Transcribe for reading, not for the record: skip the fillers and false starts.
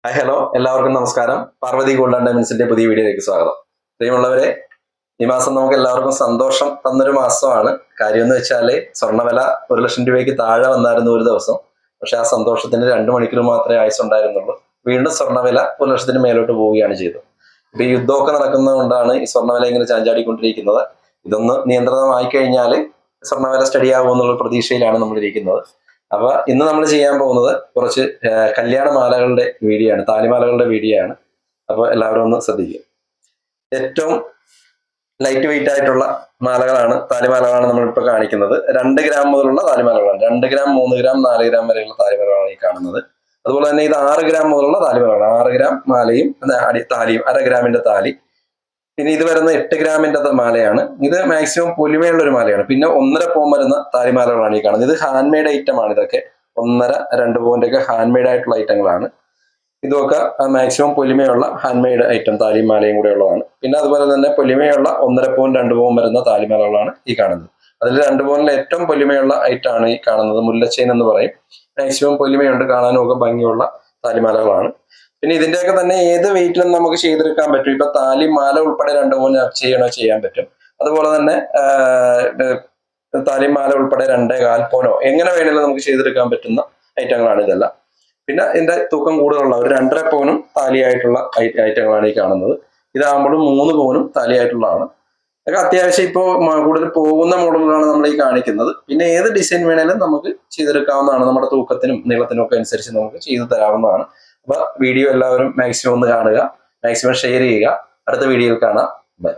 Hi hello എല്ലാവർക്കും നമസ്കാരം. Parvathi gold and ഡയമണ്ട്സിന്റെ പുതിയ വീഡിയോയിലേക്ക് സ്വാഗതം. പ്രിയമുള്ളവരെ, ഈ മാസം നമുക്ക് എല്ലാവർക്കും സന്തോഷം തന്നൊരു മാസമാണ്. കാര്യം എന്ന് വെച്ചാല് സ്വർണ്ണവില 1,00,000 രൂപയ്ക്ക് താഴെ വന്നായിരുന്നു ഒരു ദിവസം. പക്ഷെ ആ സന്തോഷത്തിന് 2 മണിക്കൂർ മാത്രമേ ആയുസ് ഉണ്ടായിരുന്നുള്ളൂ. വീണ്ടും സ്വർണ്ണവില 1,00,000 മേലോട്ട് പോവുകയാണ് ചെയ്തത്. ഇപ്പൊ ഈ യുദ്ധമൊക്കെ നടക്കുന്നത് കൊണ്ടാണ് ഈ സ്വർണ്ണവില ഇങ്ങനെ ചാഞ്ചാടിക്കൊണ്ടിരിക്കുന്നത്. ഇതൊന്ന് നിയന്ത്രണമായി കഴിഞ്ഞാൽ സ്വർണ്ണവില സ്റ്റഡി ആകുമെന്നുള്ള പ്രതീക്ഷയിലാണ് നമ്മൾ ഇരിക്കുന്നത്. അപ്പൊ ഇന്ന് നമ്മൾ ചെയ്യാൻ പോകുന്നത് കുറച്ച് കല്യാണമാലകളുടെ വീഡിയോ ആണ്, താലിമാലകളുടെ വീഡിയോ ആണ്. അപ്പൊ എല്ലാവരും ഒന്ന് ശ്രദ്ധിക്കുക. ഏറ്റവും ലൈറ്റ് വെയിറ്റ് ആയിട്ടുള്ള മാലകളാണ്, താലിമാലകളാണ് നമ്മളിപ്പോ കാണിക്കുന്നത്. 2 ഗ്രാം മുതലുള്ള താലിമാലകളാണ്. 2 ഗ്രാം, 3 ഗ്രാം, 4 ഗ്രാം വരെയുള്ള താലിമാലകളാണ് ഈ കാണുന്നത്. അതുപോലെ തന്നെ ഇത് 6 ഗ്രാം മുതലുള്ള താലിമാലകളാണ്. 6 ഗ്രാം മാലയും താലിയും, 1/2 ഗ്രാമിന്റെ താലി. പിന്നെ ഇത് വരുന്ന 8 ഗ്രാമിന്റെ മാലയാണ്. ഇത് മാക്സിമം പൊലിമയുള്ള ഒരു മാലയാണ്. പിന്നെ 1.5 പവൻ വരുന്ന താലിമാലകളാണ് ഈ കാണുന്നത്. ഇത് ഹാൻഡ് മെയ്ഡ് ഐറ്റം ആണ്. ഇതൊക്കെ 1.5-2 പവന്റെ ഒക്കെ ഹാൻഡ് മെയ്ഡ് ആയിട്ടുള്ള ഐറ്റങ്ങളാണ്. ഇതൊക്കെ മാക്സിമം പൊലിമയുള്ള ഹാൻഡ് മെയ്ഡ് ഐറ്റം, താലിയും മാലയും കൂടെ ഉള്ളതാണ്. പിന്നെ അതുപോലെ തന്നെ പൊലിമയുള്ള 1.5 പവൻ 2 പവൻ വരുന്ന താലിമാലകളാണ് ഈ കാണുന്നത്. അതിൽ 2 പവനിലെ ഏറ്റവും പൊലിമയുള്ള ഐറ്റം ആണ് ഈ കാണുന്നത്. മുല്ലച്ചെയിൻ എന്ന് പറയും. മാക്സിമം പൊലിമയുണ്ട്, കാണാനും ഒക്കെ ഭംഗിയുള്ള താലിമാലകളാണ്. പിന്നെ ഇതിന്റെയൊക്കെ തന്നെ ഏത് വെയിറ്റിലും നമുക്ക് ചെയ്തെടുക്കാൻ പറ്റും. ഇപ്പൊ താലി മാല ഉൾപ്പെടെ 2 പവൻ ചെയ്യാൻ പറ്റും. അതുപോലെ തന്നെ താലിമാല ഉൾപ്പെടെ 2.25 പവനോ എങ്ങനെ വേണമെങ്കിലും നമുക്ക് ചെയ്തെടുക്കാൻ പറ്റുന്ന ഐറ്റങ്ങളാണ് ഇതെല്ലാം. പിന്നെ ഇതിന്റെ തൂക്കം കൂടുതലുള്ള ഒരു 2.5 പവനും താലിയായിട്ടുള്ള ഐറ്റങ്ങളാണ് ഈ കാണുന്നത്. ഇതാകുമ്പോഴും 3 പവനും താലിയായിട്ടുള്ളതാണ്. അതൊക്കെ അത്യാവശ്യം ഇപ്പോൾ കൂടുതൽ പോകുന്ന മോഡലുകളാണ് നമ്മൾ ഈ കാണിക്കുന്നത്. പിന്നെ ഏത് ഡിസൈൻ വേണേലും നമുക്ക് ചെയ്തെടുക്കാവുന്നതാണ്. നമ്മുടെ തൂക്കത്തിനും നീളത്തിനും ഒക്കെ അനുസരിച്ച് നമുക്ക് ചെയ്തു തരാവുന്നതാണ്. അപ്പൊ വീഡിയോ എല്ലാവരും മാക്സിമം ഒന്ന് കാണുക, മാക്സിമം ഷെയർ ചെയ്യുക. അടുത്ത വീഡിയോയിൽ കാണാം. ബൈ.